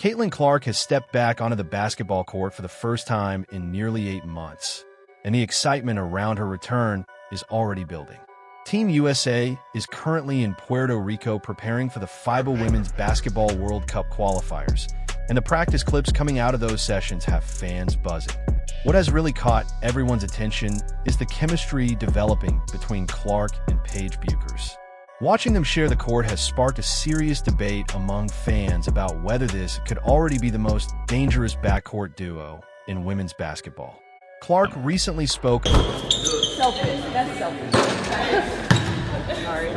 Caitlin Clark has stepped back onto the basketball court for the first time in nearly 8 months, and the excitement around her return is already building. Team USA is currently in Puerto Rico preparing for the FIBA Women's Basketball World Cup qualifiers, and the practice clips coming out of those sessions have fans buzzing. What has really caught everyone's attention is the chemistry developing between Clark and Paige Bueckers. Watching them share the court has sparked a serious debate among fans about whether this could already be the most dangerous backcourt duo in women's basketball. Clark recently spoke. Selfish. That's selfish. Sorry.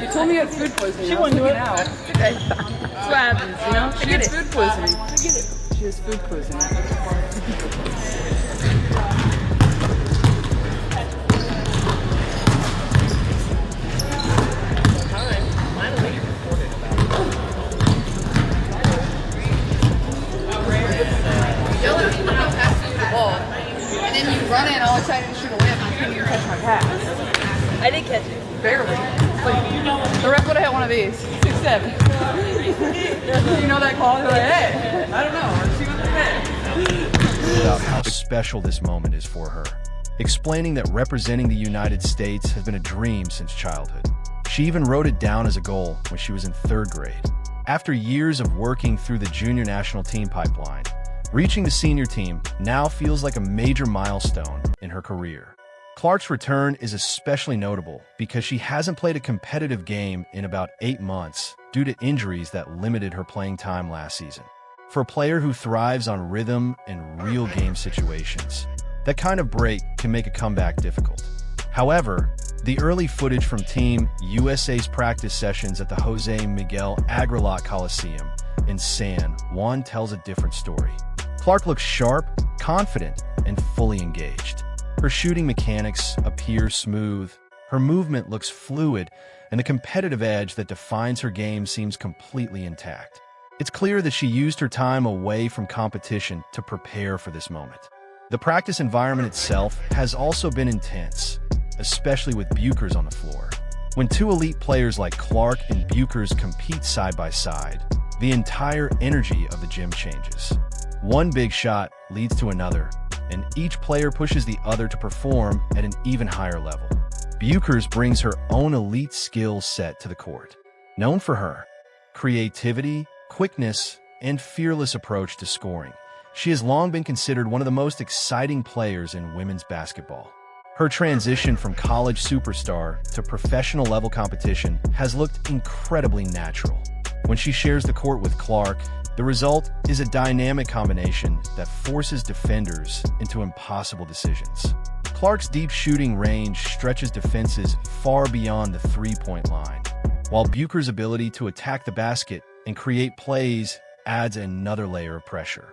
You told me you had food poisoning. She won't do it out. Okay. That's what happens, you know? She has food poisoning. I get it. She has food poisoning. Run in all excited to shoot a layup and you couldn't even catch my pass. I did catch it. Barely. Like, the ref would have hit one of these. 6'7". You know that call? They're like, hey, I don't know. Let's see what they say. About how special this moment is for her, explaining that representing the United States has been a dream since childhood. She even wrote it down as a goal when she was in 3rd grade. After years of working through the junior national team pipeline, reaching the senior team now feels like a major milestone in her career. Clark's return is especially notable because she hasn't played a competitive game in about 8 months due to injuries that limited her playing time last season. For a player who thrives on rhythm and real game situations, that kind of break can make a comeback difficult. However, the early footage from Team USA's practice sessions at the Jose Miguel Agrelot Coliseum in San Juan tells a different story. Clark looks sharp, confident, and fully engaged. Her shooting mechanics appear smooth, her movement looks fluid, and the competitive edge that defines her game seems completely intact. It's clear that she used her time away from competition to prepare for this moment. The practice environment itself has also been intense, especially with Bueckers on the floor. When 2 elite players like Clark and Bueckers compete side by side, the entire energy of the gym changes. One big shot leads to another, and each player pushes the other to perform at an even higher level. Bueckers brings her own elite skill set to the court. Known for her creativity, quickness, and fearless approach to scoring, she has long been considered one of the most exciting players in women's basketball. Her transition from college superstar to professional level competition has looked incredibly natural. When she shares the court with Clark, the result is a dynamic combination that forces defenders into impossible decisions. Clark's deep shooting range stretches defenses far beyond the 3-point line, while Bueckers' ability to attack the basket and create plays adds another layer of pressure.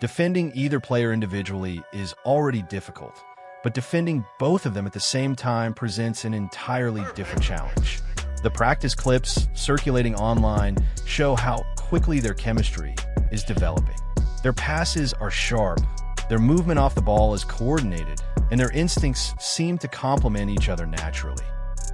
Defending either player individually is already difficult, but defending both of them at the same time presents an entirely different challenge. The practice clips circulating online show how quickly their chemistry is developing. Their passes are sharp, their movement off the ball is coordinated, and their instincts seem to complement each other naturally.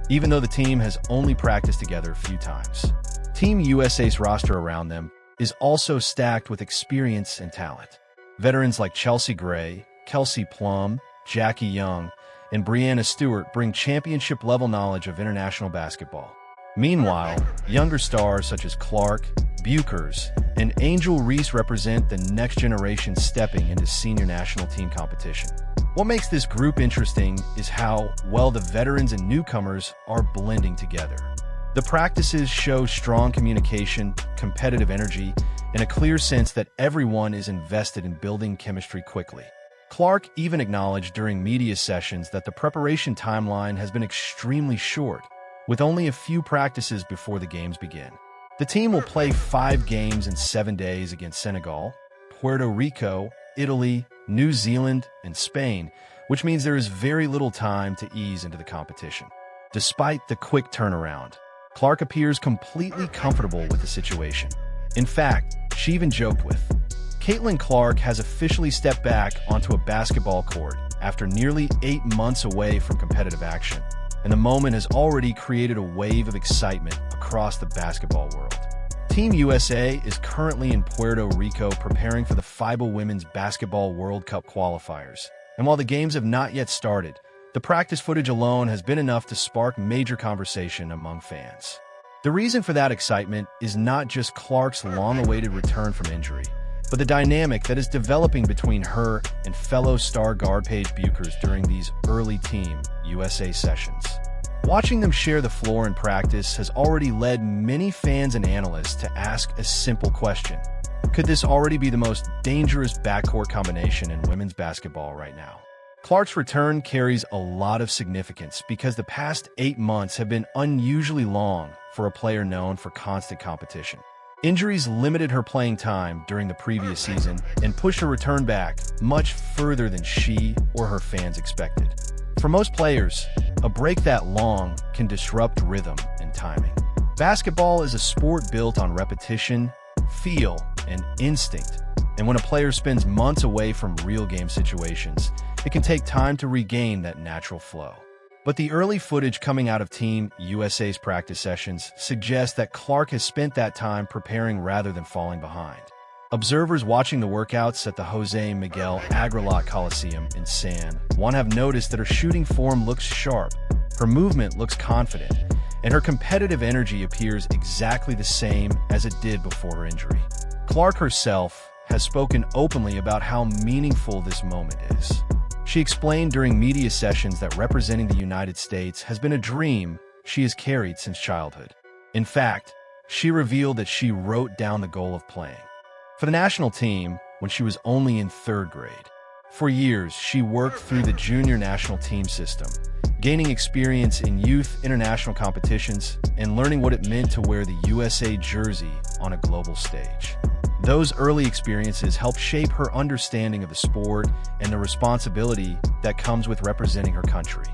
Even though the team has only practiced together a few times, Team USA's roster around them is also stacked with experience and talent. Veterans like Chelsea Gray, Kelsey Plum, Jackie Young, and Breanna Stewart bring championship-level knowledge of international basketball. Meanwhile, younger stars such as Clark, Bueckers, and Angel Reese represent the next generation stepping into senior national team competition. What makes this group interesting is how well the veterans and newcomers are blending together. The practices show strong communication, competitive energy, and a clear sense that everyone is invested in building chemistry quickly. Clark even acknowledged during media sessions that the preparation timeline has been extremely short, with only a few practices before the games begin. The team will play 5 games in 7 days against Senegal, Puerto Rico, Italy, New Zealand, and Spain, which means there is very little time to ease into the competition. Despite the quick turnaround, Clark appears completely comfortable with the situation. In fact, she even joked with, Caitlin Clark has officially stepped back onto a basketball court after nearly 8 months away from competitive action, and the moment has already created a wave of excitement across the basketball world. Team USA is currently in Puerto Rico preparing for the FIBA Women's Basketball World Cup qualifiers. And while the games have not yet started, the practice footage alone has been enough to spark major conversation among fans. The reason for that excitement is not just Clark's long-awaited return from injury, but the dynamic that is developing between her and fellow star guard Paige Bueckers during these early Team USA sessions. Watching them share the floor in practice has already led many fans and analysts to ask a simple question. Could this already be the most dangerous backcourt combination in women's basketball right now? Clark's return carries a lot of significance because the past 8 months have been unusually long for a player known for constant competition. Injuries limited her playing time during the previous season and pushed her return back much further than she or her fans expected. For most players, a break that long can disrupt rhythm and timing. Basketball is a sport built on repetition, feel, and instinct, and when a player spends months away from real game situations, it can take time to regain that natural flow. But the early footage coming out of Team USA's practice sessions suggests that Clark has spent that time preparing rather than falling behind. Observers watching the workouts at the Jose Miguel Agrelot Coliseum in San Juan have noticed that her shooting form looks sharp, her movement looks confident, and her competitive energy appears exactly the same as it did before her injury. Clark herself has spoken openly about how meaningful this moment is. She explained during media sessions that representing the United States has been a dream she has carried since childhood. In fact, she revealed that she wrote down the goal of playing for the national team when she was only in 3rd grade. For years, she worked through the junior national team system, gaining experience in youth international competitions and learning what it meant to wear the USA jersey on a global stage. Those early experiences helped shape her understanding of the sport and the responsibility that comes with representing her country.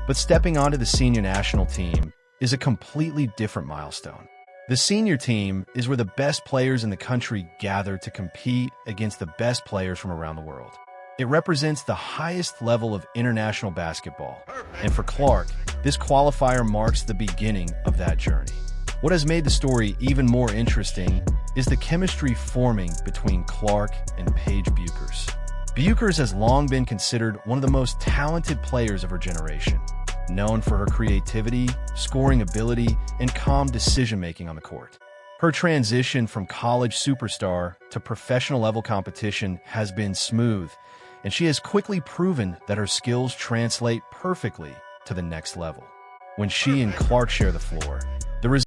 But stepping onto the senior national team is a completely different milestone. The senior team is where the best players in the country gather to compete against the best players from around the world. It represents the highest level of international basketball, and for Clark, this qualifier marks the beginning of that journey. What has made the story even more interesting is the chemistry forming between Clark and Paige Bueckers. Bueckers has long been considered one of the most talented players of her generation, known for her creativity, scoring ability, and calm decision-making on the court. Her transition from college superstar to professional-level competition has been smooth, and she has quickly proven that her skills translate perfectly to the next level. When she and Clark share the floor, the